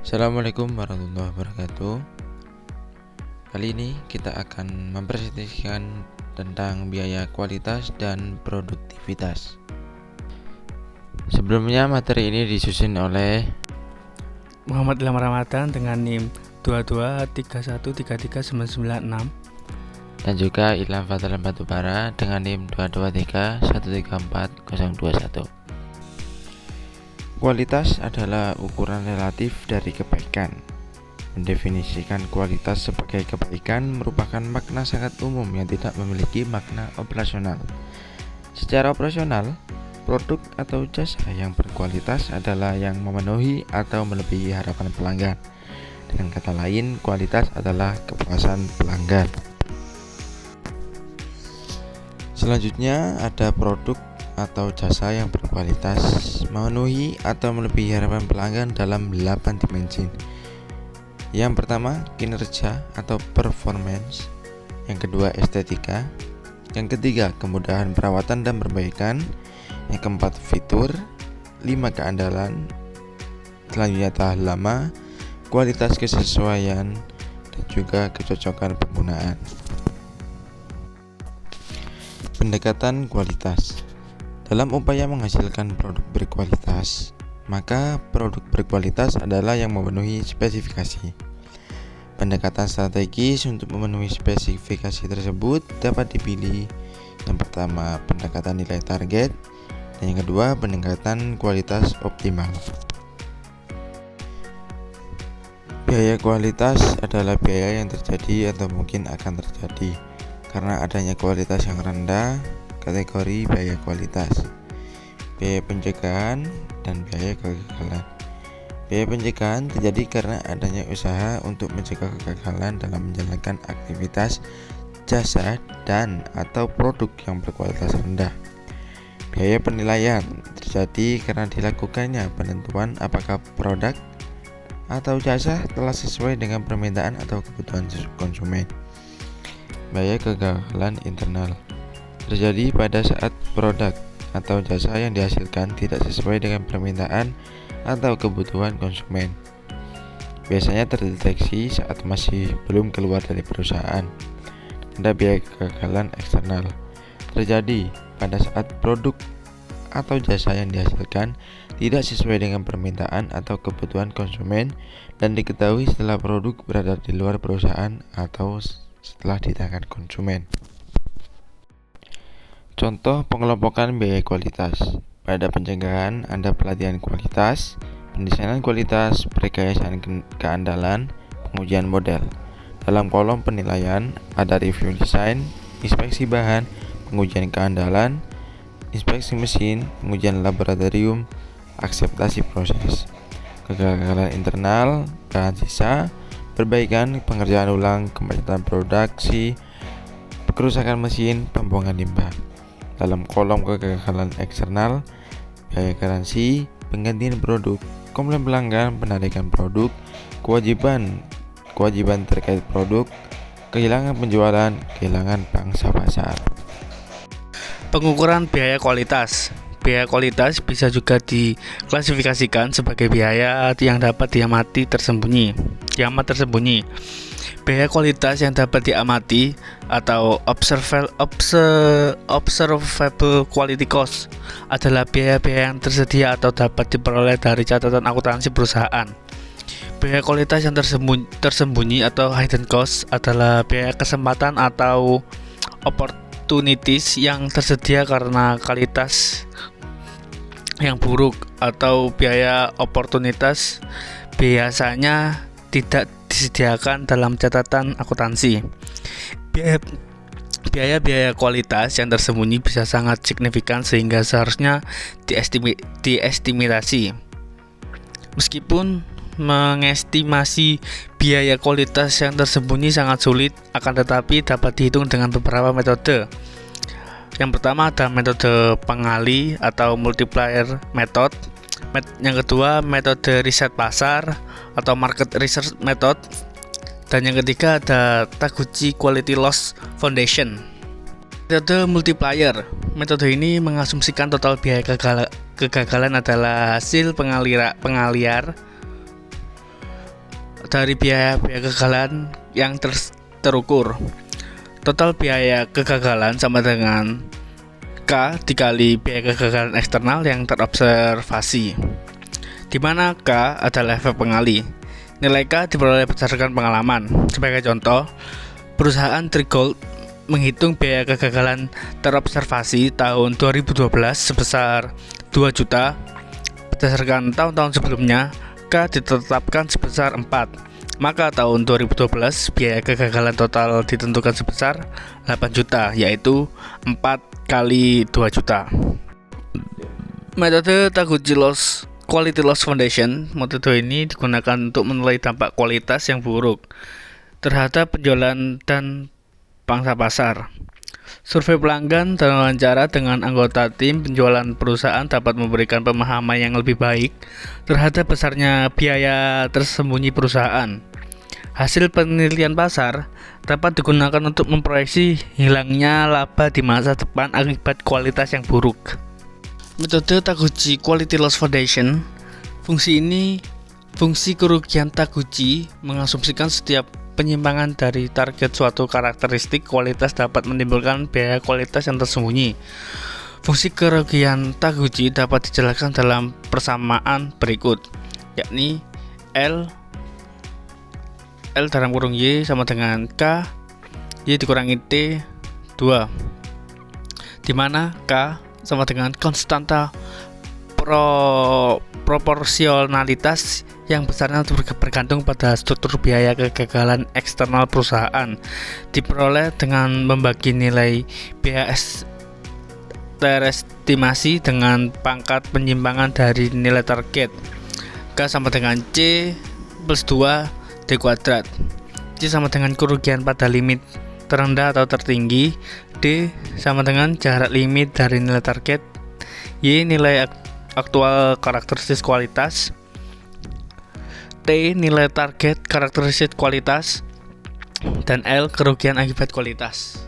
Assalamualaikum warahmatullahi wabarakatuh. Kali ini kita akan mempresentasikan tentang biaya kualitas dan produktivitas. Sebelumnya materi ini disusun oleh Muhammad Ilham Ramadan dengan NIM 2231339996 dan juga Ilham Fadlan Batubara dengan NIM 223134021. Kualitas adalah ukuran relatif dari kebaikan. Mendefinisikan kualitas sebagai kebaikan merupakan makna sangat umum yang tidak memiliki makna operasional. Secara operasional, produk atau jasa yang berkualitas adalah yang memenuhi atau melebihi harapan pelanggan. Dengan kata lain, kualitas adalah kepuasan pelanggan. Selanjutnya ada produk atau jasa yang berkualitas memenuhi atau melebihi harapan pelanggan dalam 8 dimensi. Yang pertama, kinerja atau performance. Yang kedua, estetika. Yang ketiga, kemudahan perawatan dan perbaikan. Yang keempat, fitur. 5, keandalan. Selanjutnya, tahan lama, kualitas, kesesuaian, dan juga kecocokan penggunaan. Pendekatan kualitas. Dalam upaya menghasilkan produk berkualitas, maka produk berkualitas adalah yang memenuhi spesifikasi. Pendekatan strategis untuk memenuhi spesifikasi tersebut dapat dipilih. Yang pertama, pendekatan nilai target, dan yang kedua, pendekatan kualitas optimal. Biaya kualitas adalah biaya yang terjadi atau mungkin akan terjadi karena adanya kualitas yang rendah, kategori biaya kualitas. Biaya pencegahan dan biaya kegagalan. Biaya pencegahan terjadi karena adanya usaha untuk mencegah kegagalan dalam menjalankan aktivitas jasa dan atau produk yang berkualitas rendah. Biaya penilaian terjadi karena dilakukannya penentuan apakah produk atau jasa telah sesuai dengan permintaan atau kebutuhan konsumen. Biaya kegagalan internal terjadi pada saat produk atau jasa yang dihasilkan tidak sesuai dengan permintaan atau kebutuhan konsumen. Biasanya terdeteksi saat masih belum keluar dari perusahaan. Ada biaya kegagalan eksternal terjadi pada saat produk atau jasa yang dihasilkan tidak sesuai dengan permintaan atau kebutuhan konsumen dan diketahui setelah produk berada di luar perusahaan atau setelah di tangan konsumen. Contoh pengelompokan biaya kualitas. Pada pencegahan ada pelatihan kualitas, pendesainan kualitas, perekayasaan keandalan, pengujian model. Dalam kolom penilaian ada review desain, inspeksi bahan, pengujian keandalan, inspeksi mesin, pengujian laboratorium, akseptasi proses. Kegagalan internal, bahan sisa, perbaikan, pengerjaan ulang, kemacetan produksi, kerusakan mesin, pembuangan limbah. Dalam kolom kegagalan eksternal, biaya garansi, penggantian produk, komplain pelanggan, penarikan produk, kewajiban terkait produk, kehilangan penjualan, kehilangan pangsa pasar. Pengukuran biaya kualitas. Biaya kualitas bisa juga diklasifikasikan sebagai biaya yang dapat diamati tersembunyi. Biaya kualitas yang dapat diamati atau observable quality cost adalah biaya-biaya yang tersedia atau dapat diperoleh dari catatan akuntansi perusahaan. Biaya kualitas yang tersembunyi atau hidden cost adalah biaya kesempatan atau opportunities yang tersedia karena kualitas yang buruk, atau biaya oportunitas biasanya tidak disediakan dalam catatan akuntansi. Biaya kualitas yang tersembunyi bisa sangat signifikan sehingga seharusnya diestimasi. Meskipun mengestimasi biaya kualitas yang tersembunyi sangat sulit, akan tetapi dapat dihitung dengan beberapa metode. Yang pertama ada metode pengali atau multiplier method. Yang kedua metode riset pasar atau market research method. Dan yang ketiga ada Taguchi Quality Loss Foundation. Metode multiplier. Metode ini mengasumsikan total biaya kegagalan adalah hasil pengaliar dari biaya kegagalan yang terukur. Total biaya kegagalan sama dengan K dikali biaya kegagalan eksternal yang terobservasi, di mana K adalah efek pengali. Nilai K diperoleh berdasarkan pengalaman. Sebagai contoh, perusahaan Trigold menghitung biaya kegagalan terobservasi tahun 2012 sebesar 2 juta. Berdasarkan tahun-tahun sebelumnya, K ditetapkan sebesar 4. Maka tahun 2012 biaya kegagalan total ditentukan sebesar 8 juta, yaitu 4 kali 2 juta. Metode Taguchi Quality Loss Foundation. Metode ini digunakan untuk menilai dampak kualitas yang buruk terhadap penjualan dan pangsa pasar. Survei pelanggan dan wawancara dengan anggota tim penjualan perusahaan dapat memberikan pemahaman yang lebih baik terhadap besarnya biaya tersembunyi perusahaan. Hasil penelitian pasar dapat digunakan untuk memproyeksi hilangnya laba di masa depan akibat kualitas yang buruk. Metode Taguchi Quality Loss Foundation. Fungsi kerugian Taguchi mengasumsikan setiap penyimpangan dari target suatu karakteristik kualitas dapat menimbulkan biaya kualitas yang tersembunyi. Fungsi kerugian Taguchi dapat dijelaskan dalam persamaan berikut, yakni L dalam kurung Y sama dengan K Y dikurangi T 2, di mana K sama dengan konstanta proporsionalitas yang besarnya bergantung pada struktur biaya kegagalan eksternal perusahaan, diperoleh dengan membagi nilai biaya terestimasi dengan pangkat penyimpangan dari nilai target. K sama dengan C plus 2 D kuadrat. C sama dengan kerugian pada limit terendah atau tertinggi. D sama dengan jarak limit dari nilai target. Y nilai aktual karakteristik kualitas. T nilai target karakteristik kualitas. Dan L kerugian akibat kualitas.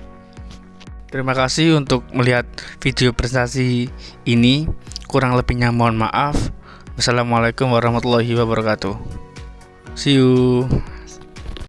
Terima kasih untuk melihat video presentasi ini. Kurang lebihnya mohon maaf. Wassalamualaikum warahmatullahi wabarakatuh. See you.